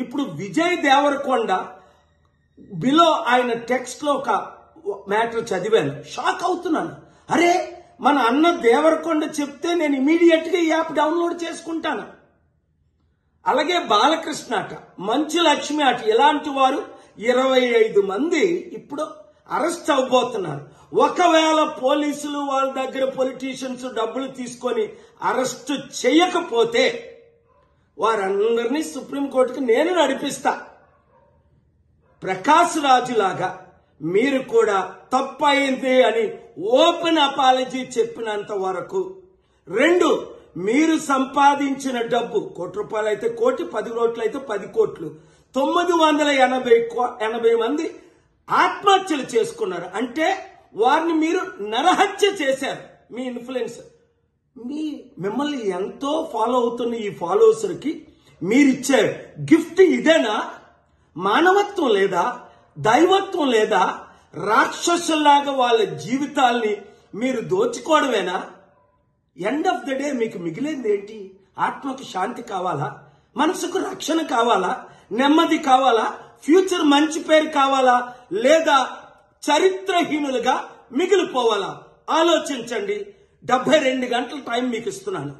ఇప్పుడు విజయ్ దేవరకొండ బిలో ఆయన టెక్స్ట్ లో ఒక మ్యాటర్ చదివాను, షాక్ అవుతున్నాను. అరే మన అన్న దేవరకొండ చెప్తే నేను ఇమీడియట్ గా ఈ యాప్ డౌన్లోడ్ చేసుకుంటాను. అలాగే బాలకృష్ణ అట, మంచు లక్ష్మి అట, ఇలాంటి వారు 25 మంది ఇప్పుడు అరెస్ట్ అవబోతున్నారు. ఒకవేళ పోలీసులు వాళ్ళ దగ్గర పొలిటీషియన్స్ డబ్బులు తీసుకొని అరెస్ట్ చేయకపోతే వారందరినీ సుప్రీంకోర్టుకి నేను నడిపిస్తా. ప్రకాష్ రాజు లాగా మీరు కూడా తప్పయింది అని ఓపెన్ అపాలజీ చెప్పినంత వరకు, 2 మీరు సంపాదించిన డబ్బు ₹1 అయితే 1 కోటి, 10 కోట్లు అయితే 10 కోట్లు, 980 మంది ఆత్మహత్యలు చేసుకున్నారు. అంటే వారిని మీరు నరహత్య చేశారు. మీ ఇన్ఫ్లుయెన్స్, మిమ్మల్ని ఎంతో ఫాలో అవుతున్న ఈ ఫాలోవర్స్కి మీరిచ్చే గిఫ్ట్ ఇదేనా? మానవత్వం లేదా? దైవత్వం లేదా? రాక్షసుల్లాగా వాళ్ళ జీవితాల్ని మీరు దోచుకోవడమేనా? ఎండ్ ఆఫ్ ద డే మీకు మిగిలింది ఏంటి? ఆత్మకు శాంతి కావాలా? మనసుకు రక్షణ కావాలా? నెమ్మది కావాలా? ఫ్యూచర్ మంచి పేరు కావాలా? లేదా చరిత్రహీనులుగా మిగిలిపోవాలా? ఆలోచించండి. 72 గంటల టైం మీకు ఇస్తున్నాను.